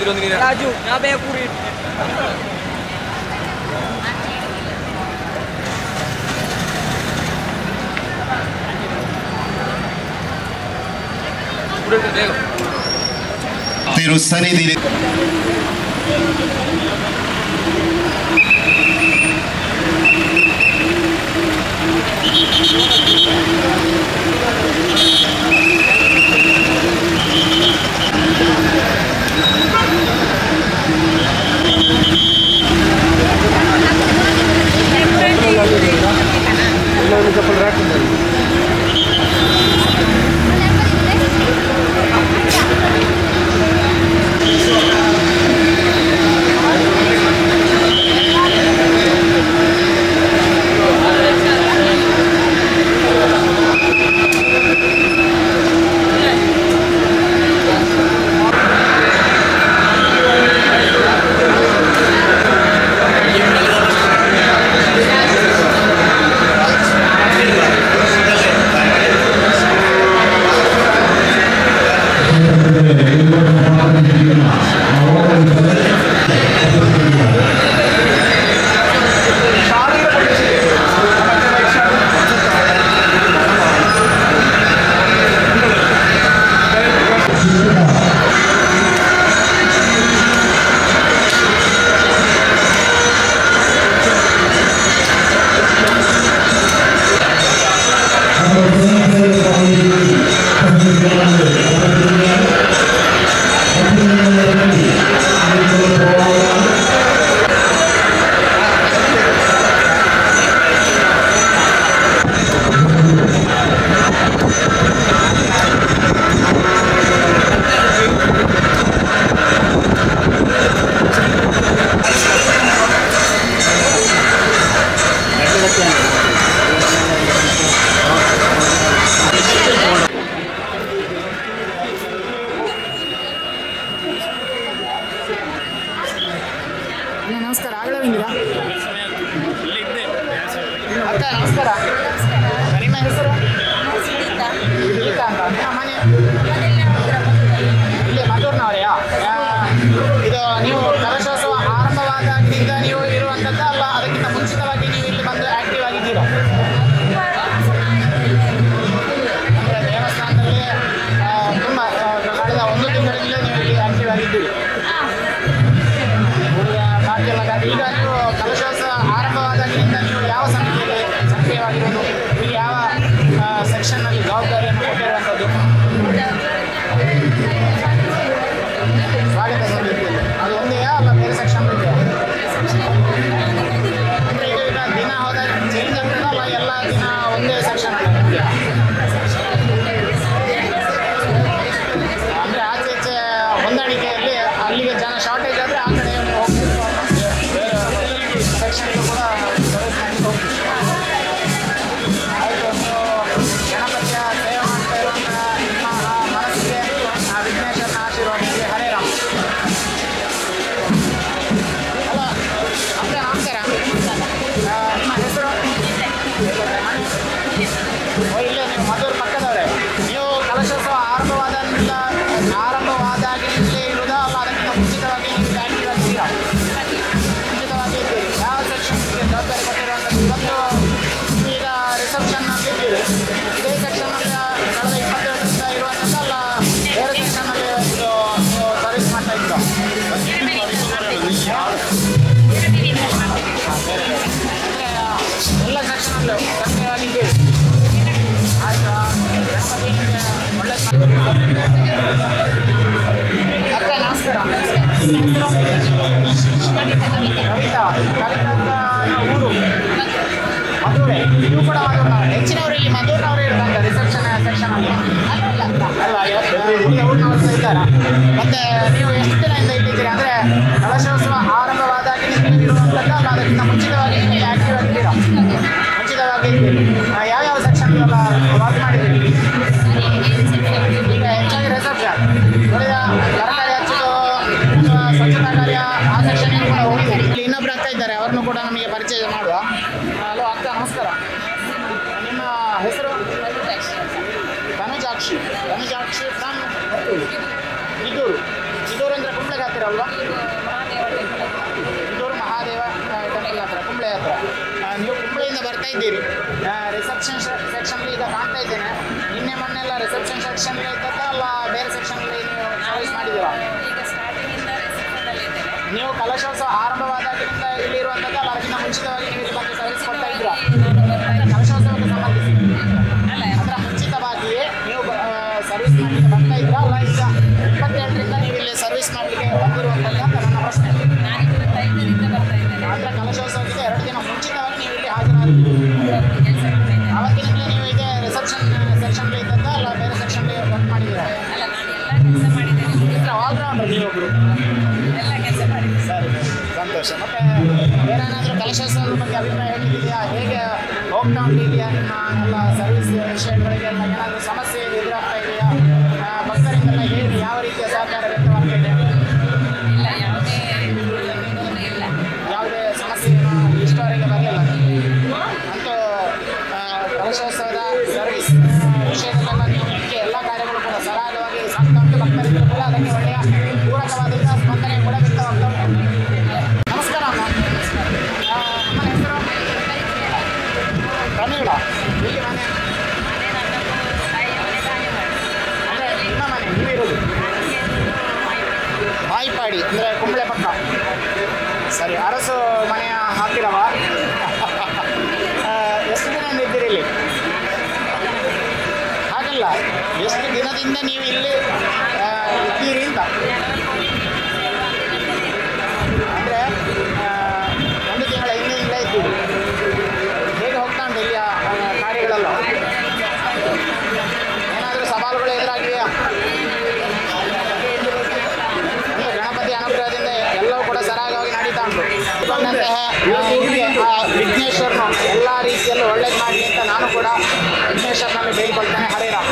Raju, apa yang kurit? Tirusani ನಮಸ್ಕಾರ ಆಗಲೇ ಬಂದಿರಾ ಅಕ್ಕ ನಮಸ್ಕಾರ ನಿಮ್ಮ ಹೆಸರು ಗೀತಾ ಅಂತ ಮನೆ ಇಲ್ಲಿ ಮದ್ದೂರಿನವರೆಯಾ ಇದು ನೀವು ಕಲಶೋತ್ಸವ ಆರಂಭವಾದಾಗಿನಿಂದ ನೀವು ಇರುವಂಥದ್ದು ಅಲ್ಲ ಅದಕ್ಕಿಂತ ಮುಂಚಿತವಾಗಿ ನೀವು ಇಲ್ಲಿ ಬಂದು ಆಕ್ಟಿವ್ ಆಗಿದ್ದೀರಾ ಅಂದರೆ ದೇವಸ್ಥಾನದಲ್ಲಿ ತುಂಬ ಕಳೆದ 1 ತಿಂಗಳಿಂದ ನೀವು ಇಲ್ಲಿ ಆಕ್ಟಿವ್ ಆಗಿದ್ದೀರಿ ಈಗ ನೀವು ಕಲಶೋತ್ಸವ ಆರಂಭವಾದಾಗಿನಿಂದ ನೀವು ಯಾವ ಸಮಿತಿಯಲ್ಲಿ ಸಕ್ರಿಯವಾಗಿರೋದು ಈಗ ಯಾವ ಸೆಕ್ಷನ್ನಲ್ಲಿ ಜವಾಬ್ದಾರಿಯನ್ನು ಕೊಟ್ಟಿರುವಂಥದ್ದು ಸ್ವಾಗತ ಸಮಿತಿಯಲ್ಲಿ ಅದು ಒಂದೇಯಾ ಅಲ್ಲ ಬೇರೆ ಸೆಕ್ಷನ್ ಇದೆಯಾ ಅಂದರೆ ಈಗ ದಿನ ಹೋದಾಗ ಚೇಂಜ್ ಆಗ್ತದಲ್ಲ ಎಲ್ಲ ದಿನ ಒಂದೇ ಸೆಕ್ಷನ್ ಅಂದರೆ ಆಚೆ ಈಚೆ ಹೊಂದಾಣಿಕೆಯಲ್ಲಿ ಅಲ್ಲಿಗೆ ಜನ ಶಾರ್ಟೇಜ್ ಆದರೆ ಆ ಕಡೆ ಹೋಗ್ಬೋದು ಸೆಕ್ಷನ್ಗೂ ಕೂಡ ಸರ್ವಿಸ್ ಮಾಡಿ ಹೋಗ್ತೀವಿ ಆಯಿತು ನೀವು ಗಣಪತಿಯ ಸೇವೆ ಮಾಡ್ತಾ ಇರುವಂಥ ನಿಮ್ಮ ಮನಸ್ಸಿಗೆ ಆ ವಿಘ್ನೇಶ್ವರನ ಆಶೀರ್ವಾದಕ್ಕೆ ಹರೇ ರಾಮ್ ಅಲ್ಲ ಅಪ್ಪೆ ನಮಸ್ಕಾರ ನಿಮ್ಮ ಹೆಸರು ಇಲ್ಲೇ ನೀವು ಮದ್ದೂರು ಪಕ್ಕದವರೇ ನೀವು ಕಲಶೋತ್ಸವ ಆರಂಭವಾದಾಗಿನಿಂದಲೇ ಇರುವುದಾ ಅಲ್ಲ ಅದಕ್ಕಿಂತ ಮುಂಚಿತವಾಗಿ ನೀವು ಆಕ್ಟಿವ್ ಆಗಿದ್ದೀರಾ ಮುಂಚಿತವಾಗಿ ಇದ್ದೀರಿ ಯಾವ ಸೆಕ್ಷನ್ಗೆ ಜವಾಬ್ದಾರಿ ಕೊಟ್ಟಿರುವಂಥದ್ದು ಇವತ್ತು ಈಗ ರಿಸೆಪ್ಷನ್ನಲ್ಲಿ ಇದ್ದೀರಿ ಇದೇ ಸೆಕ್ಷನ್ನಲ್ಲಿ ಕಳೆದ 20 ವರ್ಷದಿಂದ ಇರುವಂಥದ್ದು ಅಲ್ಲ ಬೇರೆ ಸೆಕ್ಷನ್ನಲ್ಲಿ ಇದು ನೀವು ಸರ್ವಿಸ್ ಮಾಡ್ತಾ ಇದ್ದೀರಾ ಅಂದರೆ ಎಲ್ಲ ಸೆಕ್ಷನಲ್ಲೂ ಸಕ್ರಿಯವಾಗಿದ್ದೀರಿ ಆಯಿತು ಗಣಪತಿ ಒಳ್ಳೆ ಅಕ್ಕ ನಮಸ್ಕಾರ ಕವಿತಾ ಊರು ಮದುವೆ ನೀವು ಕೂಡ ಮದ್ದೂರಿನವರು ಹೆಚ್ಚಿನವರು ಇಲ್ಲಿ ಮದ್ದೂರಿನವರು ಇರುವಂಥ ರಿಸೆಪ್ಷನ್ ಸೆಕ್ಷನ್ ಅಲ್ಲಿ ಅಲ್ಲ ಊರಿನವರು ಇದ್ದಾರಾ ಮತ್ತೆ ನೀವು ಎಷ್ಟು ದಿನದಿಂದ ಇಟ್ಟಿದ್ದೀರಿ ಅಂದರೆ ಕಲಶೋತ್ಸವ ಆರಂಭವಾದಾಗಿ ಇರುವಂಥದ್ದು ಅಲ್ಲ ಅದಕ್ಕಿಂತ ಮುಂಚಿತವಾಗಿ ಆಕ್ಟಿವ್ ಆಗಿದ್ದೀರಾ ಮುಂಚಿತವಾಗಿ ಇದ್ದೀರಿ ಯಾವ್ಯಾವ ಸೆಕ್ಷನ್ಗೆಲ್ಲ ವರ್ಕ್ ಮಾಡಿದ್ದೀರಿ ಈಗ ಹೆಚ್ಚಾಗಿ ರಿಸೆಪ್ಷನ್ ಉಳಿದ ತರಕಾರಿ ಹಚ್ಚೋದು ಸ್ವಚ್ಛತಾ ಕಾರ್ಯ ಆ ಸೆಕ್ಷನ್ಗೆ ಕೂಡ ಹೋಗ್ತೀವಿ ಇಲ್ಲಿ ಇನ್ನೊಬ್ರು ಆಗ್ತಾ ಇದ್ದಾರೆ ಅವ್ರನ್ನೂ ಕೂಡ ನಮಗೆ ಪರಿಚಯ ಮಾಡುವ ಹಲೋ ಅಕ್ಕ ನಮಸ್ಕಾರ ನಿಮ್ಮ ಹೆಸರು ತನುಜಾಕ್ಷಿ ಫ್ರಮ್ ಇದೂರು ಅಂದರೆ ಕುಂಬ್ಳೆಗೆ ಹತ್ತಿರ ಅಲ್ವಾ? ಇಂದೂರು ಮಹಾದೇವ ಟೆಂಪಲ್ ಹತ್ರ, ಕುಂಬ್ಳೆ ಹತ್ರ. ನೀವು ಕುಂಬ್ಳೆಯಿಂದ ಬರ್ತಾ ಇದ್ದೀರಿ. ರಿಸೆಪ್ಷನ್ ಸೆಕ್ಷನ್ಲಿ ಈಗ ಕಾಣ್ತಾ ಇದ್ದೇನೆ. ನಿನ್ನೆ ಮೊನ್ನೆಲ್ಲ ರಿಸೆಪ್ಷನ್ ಸೆಕ್ಷನ್ಗೆ ಇದ್ದತ್ತ ಅಲ್ಲ ಬೇರೆ ಸೆಕ್ಷನ್ಲಿ ನೀವು ಸರ್ವಿಸ್ ಮಾಡಿದ್ದೀರಾ? ನೀವು ಕಲಶೋತ್ಸವ ಆರಂಭವಾದಾಗಿನಿಂದ ಇಲ್ಲಿ ಇರುವಂಥದ್ದು ಅಲ್ಲ ಅದಕ್ಕಿಂತ ಮುಂಚಿತವಾಗಿ ನೀವು ಇಲ್ಲಿ ಬಂದು ಸರ್ವಿಸ್ ಕೊಡ್ತಾ ಇದ್ದೀರಾ? ಕಲಶೋತ್ಸವಕ್ಕೆ ಸಂಬಂಧಿಸಿ ಅದರ ಮುಂಚಿತವಾಗಿಯೇ ನೀವು ಸರ್ವಿಸ್ ಮಾಡಲಿಕ್ಕೆ ಬರ್ತಾ ಇದ್ದೀರಾ ಅಲ್ಲ? ಈಗ 27ರಿಂದ ನೀವು ಇಲ್ಲಿ ಸರ್ವಿಸ್ ಮಾಡಲಿಕ್ಕೆ ಬಂದಿರುವಂಥದ್ದು ಅಂತ ನನ್ನ ಪ್ರಶ್ನೆ. ಅಂದರೆ ಕಲಶೋತ್ಸವಕ್ಕೆ 2 ದಿನ ಮುಂಚಿತವಾಗಿ ನೀವು ಇಲ್ಲಿ ಹಾಜರಾಗಿದ್ದೀರಿ. ಅವತ್ತಿನಿಂದ ನೀವು ಈಗ ರಿಸೆಪ್ಷನ್ ಸೆಕ್ಷನ್ಗೆ ಇದ್ದದ್ದ ಅಲ್ಲ ಬೇರೆ ಸೆಕ್ಷನ್ಗೆ ವರ್ಕ್ ಮಾಡಿದ್ದೀರಾ? ಆಲ್ರೌಂಡರ್ ನೀವೊಬ್ಬರು. ಸರಿ, ಸಂತೋಷ. ಮತ್ತು ಬೇರೆ ಏನಾದರೂ ಕಲಶೋತ್ಸವದ ಬಗ್ಗೆ ಅಭಿಪ್ರಾಯ ಹೇಗಿದೆಯಾ? ಹೇಗೆ ಹೋಗ್ತಾ ಉಂಟಿದೆಯಾ ನಿಮ್ಮ ಎಲ್ಲ ಸರ್ವಿಸ್ ವಿಷಯಗಳಿಗೆಲ್ಲ? ಏನಾದರೂ ಸಮಸ್ಯೆ ಎದುರಾಗ್ತಾ ಇದೆಯಾ? ಭಕ್ತರಿಂದೆಲ್ಲ ಹೇಗೆ ಯಾವ ರೀತಿಯ ಸಹಕಾರ ವ್ಯಕ್ತವಾಗ್ತಾ ಇದೆ? ಯಾವುದೇ ಸಮಸ್ಯೆ ಇಷ್ಟವರೆಗೆ ಬರಲಿಲ್ಲ ಅಂತೂ ಕಲಶೋತ್ಸವದ ಸರ್ವಿಸ್ ವಿಷಯದಲ್ಲೆಲ್ಲ ನೀವು ಮುಖ್ಯ ಎಲ್ಲ ಕಾರ್ಯಗಳು ಕೂಡ ಸರಾಗವಾಗಿ ಸಾಗ್ತಾ ಉಂಟು. ಭಕ್ತರಿಂದ ಕೂಡ ಅದಕ್ಕೆ ಒಳ್ಳೆಯ ಪೂರಕವಾದಂಥ ಸ್ಪಂದನೆ ಕೂಡ ವ್ಯಕ್ತವಾಗ್ತಾ ಉಂಟು. ನಮಸ್ಕಾರ ಅಮ್ಮ. ನಮ್ಮ ಹೆಸರು ಪ್ರಮೀಳ. ಇಲ್ಲಿ ಮನೆ ಅಂದರೆ ನಿಮ್ಮ ಮನೆ ನೀವಿರೋದು ಬಾಯಿಪಾಡಿ ಅಂದರೆ ಕುಂಬ್ಳೆ ಪಕ್ಕ. ಸರಿ, ಅರಸು ಮನೆಯ ಹತ್ತಿರವ? ಎಷ್ಟು ದಿನದಿಂದ ಇದ್ದೀರಿ ಇಲ್ಲಿ? ಹಾಗಲ್ಲ, ಎಷ್ಟು ದಿನದಿಂದ ನೀವು ಇಲ್ಲಿ ಇದ್ದೀರಿ ಅಂತ. ಅಂದರೆ 1 ತಿಂಗಳ ಹಿಂದೆ ಇಲ್ಲೇ ಇದ್ದೀರಿ. ಹೇಗೆ ಹೋಗ್ತಾ ಉಂಟು ಇಲ್ಲಿಯ ಕಾರ್ಯಗಳೆಲ್ಲ? ಏನಾದರೂ ಸವಾಲುಗಳು ಎದುರಾಗಿವೆಯಾ? ಅಂದರೆ ಗಣಪತಿ ಅನುಗ್ರಹದಿಂದ ಎಲ್ಲವೂ ಕೂಡ ಸರಾಗವಾಗಿ ನಡೀತಾ ಉಂಟು. ಬಂದಂತಹ ವಿಘ್ನೇಶ್ವರನು ಎಲ್ಲ ರೀತಿಯಲ್ಲೂ ಒಳ್ಳೇದು ಮಾಡಲಿ ಅಂತ ನಾನು ಕೂಡ ವಿಘ್ನೇಶ್ವರನಲ್ಲಿ ಬೇಡಿಕೊಳ್ತೇನೆ. ಹರೇ ರಾಮ.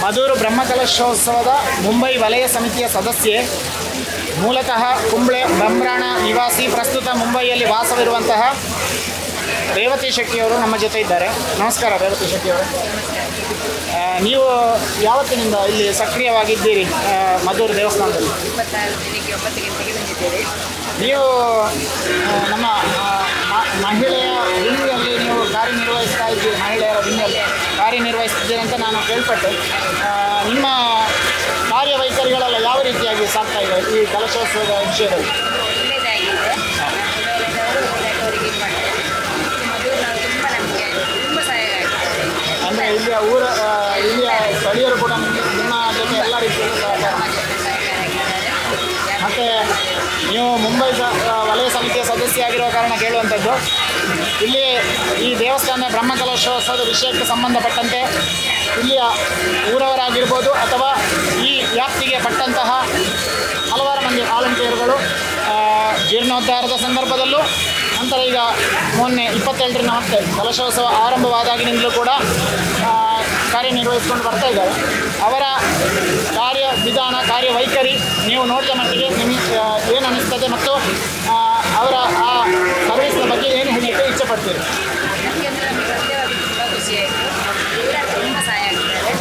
ಮಧೂರು ಬ್ರಹ್ಮಕಲಶೋತ್ಸವದ ಮುಂಬೈ ವಲಯ ಸಮಿತಿಯ ಸದಸ್ಯೆ, ಮೂಲತಃ ಕುಂಬ್ಳೆ ಬ್ರಹ್ಮರಾಣ ನಿವಾಸಿ, ಪ್ರಸ್ತುತ ಮುಂಬೈಯಲ್ಲಿ ವಾಸವಿರುವಂತಹ ರೇವತಿ ಶೆಟ್ಟಿಯವರು ನಮ್ಮ ಜೊತೆ ಇದ್ದಾರೆ. ನಮಸ್ಕಾರ ರೇವತಿ ಶೆಟ್ಟಿಯವರು. ನೀವು ಯಾವತ್ತಿನಿಂದ ಇಲ್ಲಿ ಸಕ್ರಿಯವಾಗಿದ್ದೀರಿ ಮಧೂರು ದೇವಸ್ಥಾನದಲ್ಲಿ? ನೀವು ನಮ್ಮ ಮಹಿಳೆಯ ವಿಂಗಲ್ಲಿ ನೀವು ಕಾರ್ಯನಿರ್ವಹಿಸ್ತಾ ಇದ್ದೀರಿ, ಮಹಿಳೆಯರ ವಿಂಗಲ್ಲಿ ಕಾರ್ಯನಿರ್ವಹಿಸ್ತಿದ್ದೀರಿ ಅಂತ ನಾನು ಕೇಳ್ಪಟ್ಟೆ. ನಿಮ್ಮ ಕಾರ್ಯವೈಖರಿಗಳೆಲ್ಲ ಯಾವ ರೀತಿಯಾಗಿ ಸಾಗ್ತಾ ಇದೆ ಈ ಕಲಶೋತ್ಸವದ ವಿಷಯದಲ್ಲಿ? ಅಂದರೆ ಇಲ್ಲಿಯ ಸ್ಥಳೀಯರು ಕೂಡ ನಿಮ್ಮ ಜೊತೆ ಎಲ್ಲ ರೀತಿಯಲ್ಲಿ ಸಹಕಾರ. ಮತ್ತು ನೀವು ಮುಂಬೈ ವಲಯ ಸಮಿತಿಯ ಸದಸ್ಯರಾಗಿರುವ ಕಾರಣ ಕೇಳುವಂಥದ್ದು, ಇಲ್ಲಿ ಈ ದೇವಸ್ಥಾನ ಬ್ರಹ್ಮಕಲಶೋತ್ಸವದ ವಿಷಯಕ್ಕೆ ಸಂಬಂಧಪಟ್ಟಂತೆ ಇಲ್ಲಿಯ ಊರವರಾಗಿರ್ಬೋದು ಅಥವಾ ಈ ವ್ಯಾಪ್ತಿಗೆ ಪಟ್ಟಂತಹ ಹಲವಾರು ಮಂದಿ ವಾಲಂಟಿಯರ್ಗಳು ಜೀರ್ಣೋದ್ಧಾರದ ಸಂದರ್ಭದಲ್ಲೂ, ನಂತರ ಈಗ ಮೊನ್ನೆ 27ರಿಂದ ಮತ್ತೆ ಕಲಶೋತ್ಸವ ಆರಂಭವಾದಾಗಿನಿಂದಲೂ ಕೂಡ ಕಾರ್ಯನಿರ್ವಹಿಸ್ಕೊಂಡು ಬರ್ತಾ ಇದ್ದಾರೆ. ಅವರ ಕಾರ್ಯವಿಧಾನ, ಕಾರ್ಯವೈಖರಿ ನೀವು ನೋಡಿದ ಮಟ್ಟಿಗೆ ನಿಮಗೆ ಏನು ಅನ್ನಿಸ್ತದೆ ಮತ್ತು ಅವರ ಆ ಸರ್ವಿಸ್ನ ಬಗ್ಗೆ ಏನು ಹೇಳಲಿಕ್ಕೆ ಇಚ್ಛೆ ಪಡ್ತೀರಿ? ತುಂಬ ಸಹಾಯ ಆಗ್ತಾರೆ.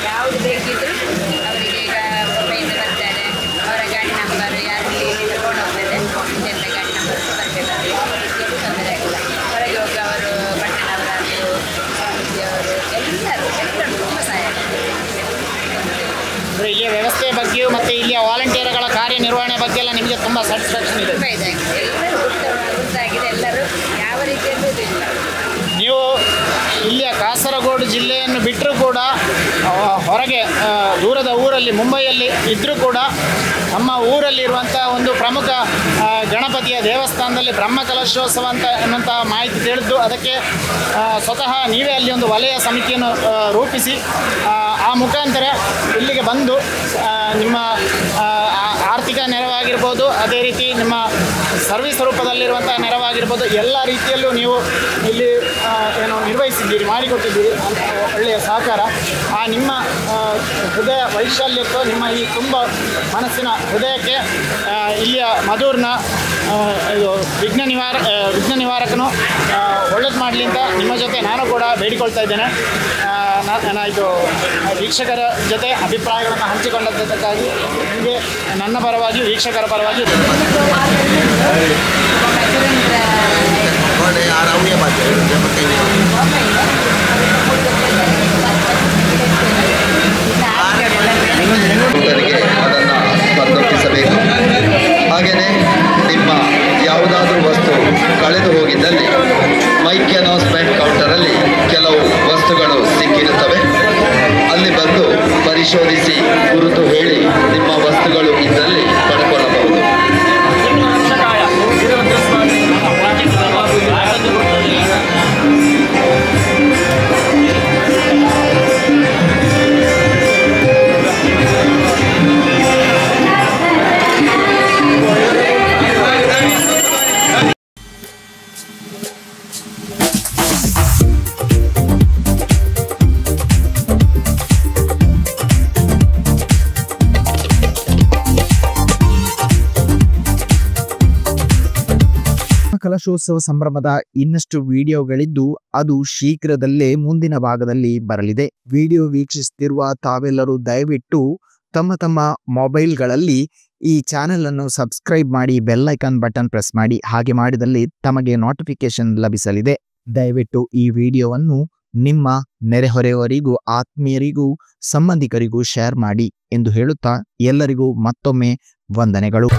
ಯಾವುದು ಬೇಕಿದ್ರು ಅವರಿಗೆ ಈಗ ಮೊಬೈಲ್ ಬರ್ತಾರೆ, ಅವರ ಗಾಡಿ ನಂಬರ್ ಯಾರು ತಗೊಂಡು ಹೋಗ್ತಾರೆ, ಇಂಥ ಗಾಡಿ ನಂಬರ್ ಬರ್ತದೆ, ಅವರಿಗೆ ತೊಂದರೆ ಆಗಿಲ್ಲ. ಹೊರಗೆ ಹೋಗಿ ಅವರು ಪಟ್ಟಣವರಾದರು ಎಲ್ಲರೂ ತುಂಬ ಸಹಾಯ ಆಗ್ತದೆ. ಅಂದರೆ ಇಲ್ಲಿಯ ವ್ಯವಸ್ಥೆಯ ಬಗ್ಗೆಯೂ ಮತ್ತು ಇಲ್ಲಿಯ ವಾಲಂಟಿಯರ್ಗಳ ಕಾರ್ಯನಿರ್ವಹಣೆ ಬಗ್ಗೆ ಎಲ್ಲ ನಿಮಗೆ ತುಂಬ ಸ್ಯಾಟಿಸ್ಫ್ಯಾಕ್ಷನ್ ಇದೆ? ತುಂಬ ಇದಾಗಿದೆ, ಎಲ್ಲರೂ ಗೊತ್ತಾಗಿದೆ, ಎಲ್ಲರೂ ಯಾವ ರೀತಿಯಲ್ಲೂ ಇಲ್ಲ. ನೀವು ಇಲ್ಲಿಯ ಕಾಸರಗೋಡು ಜಿಲ್ಲೆಯನ್ನು ಬಿಟ್ಟರೂ ಕೂಡ ಹೊರಗೆ ದೂರದ ಊರಲ್ಲಿ ಮುಂಬೈಯಲ್ಲಿ ಇದ್ದರೂ ಕೂಡ ನಮ್ಮ ಊರಲ್ಲಿರುವಂಥ ಒಂದು ಪ್ರಮುಖ ಗಣಪತಿಯ ದೇವಸ್ಥಾನದಲ್ಲಿ ಬ್ರಹ್ಮಕಲಶೋತ್ಸವ ಎನ್ನುವಂಥ ಮಾಹಿತಿ ತಿಳಿದು ಅದಕ್ಕೆ ಸ್ವತಃ ನೀವೇ ಅಲ್ಲಿ ಒಂದು ವಲಯ ಸಮಿತಿಯನ್ನು ರೂಪಿಸಿ ಆ ಮುಖಾಂತರ ಇಲ್ಲಿಗೆ ಬಂದು ನಿಮ್ಮ ಆರ್ಥಿಕ ನೆರವಾಗಿರ್ಬೋದು, ಅದೇ ರೀತಿ ನಿಮ್ಮ ಸರ್ವಿಸ್ ರೂಪದಲ್ಲಿರುವಂಥ ನೆರವಾಗಿರ್ಬೋದು, ಎಲ್ಲ ರೀತಿಯಲ್ಲೂ ನೀವು ಇಲ್ಲಿ ಏನು ನಿರ್ವಹಿಸಿದ್ದೀರಿ, ಮಾಡಿಕೊಟ್ಟಿದ್ದೀರಿ ಅಂತ ಒಳ್ಳೆಯ ಸಹಕಾರ. ನಿಮ್ಮ ಹೃದಯ ವೈಶಾಲ್ಯಕ್ಕೂ ನಿಮ್ಮ ಈ ತುಂಬ ಮನಸ್ಸಿನ ಹೃದಯಕ್ಕೆ ಇಲ್ಲಿಯ ಮಧೂರ್ನ ಇದು ವಿಘ್ನ ನಿವಾರಕನು ಒಳ್ಳೇದು ಮಾಡಲಿ ಅಂತ ನಿಮ್ಮ ಜೊತೆ ನಾನು ಕೂಡ ಬೇಡಿಕೊಳ್ತಾ ಇದ್ದೇನೆ. ಇದು ವೀಕ್ಷಕರ ಜೊತೆ ಅಭಿಪ್ರಾಯಗಳನ್ನು ಹಂಚಿಕೊಂಡದ್ದಕ್ಕಾಗಿ ನಿಮಗೆ ನನ್ನ ಪರವಾಗಿ ವೀಕ್ಷಕರ ಪರವಾಗಿ ಅದನ್ನು ಸಂದರ್ಶಿಸಬೇಕು. ಹಾಗೆಯೇ ನಿಮ್ಮ ಯಾವುದಾದ್ರೂ ವಸ್ತು ಕಳೆದು ಹೋಗಿದ್ದಲ್ಲಿ ಮೈಕ್ ಅನೌನ್ಸ್ಮೆಂಟ್ ಕೌಂಟರಲ್ಲಿ ಕೆಲವು ವಸ್ತುಗಳು ಸಿಕ್ಕಿರುತ್ತವೆ. ಅಲ್ಲಿ ಬಂದು ಪರಿಶೋಧಿಸಿ ಗುರುತು ಹೇಳಿ ನಿಮ್ಮ ವಸ್ತುಗಳು ಇದ್ದಲ್ಲಿ ಪಡ್ಕೊಳ್ಳಬಹುದು. ಕಲಶೋತ್ಸವ ಸಂಭ್ರಮದ ಇನ್ನಷ್ಟು ವಿಡಿಯೋಗಳಿದ್ದು ಅದು ಶೀಘ್ರದಲ್ಲೇ ಮುಂದಿನ ಭಾಗದಲ್ಲಿ ಬರಲಿದೆ. ವಿಡಿಯೋ ವೀಕ್ಷಿಸುತ್ತಿರುವ ತಾವೆಲ್ಲರೂ ದಯವಿಟ್ಟು ತಮ್ಮ ಮೊಬೈಲ್ಗಳಲ್ಲಿ ಈ ಚಾನೆಲ್ ಅನ್ನು ಸಬ್ಸ್ಕ್ರೈಬ್ ಮಾಡಿ, ಬೆಲ್ ಐಕಾನ್ ಬಟನ್ ಪ್ರೆಸ್ ಮಾಡಿ. ಹಾಗೆ ಮಾಡಿದಲ್ಲಿ ತಮಗೆ ನೋಟಿಫಿಕೇಶನ್ ಲಭಿಸಲಿದೆ. ದಯವಿಟ್ಟು ಈ ವಿಡಿಯೋವನ್ನು ನಿಮ್ಮ ನೆರೆಹೊರೆಯವರಿಗೂ, ಆತ್ಮೀಯರಿಗೂ, ಸಂಬಂಧಿಕರಿಗೂ ಶೇರ್ ಮಾಡಿ ಎಂದು ಹೇಳುತ್ತಾ ಎಲ್ಲರಿಗೂ ಮತ್ತೊಮ್ಮೆ ವಂದನೆಗಳು.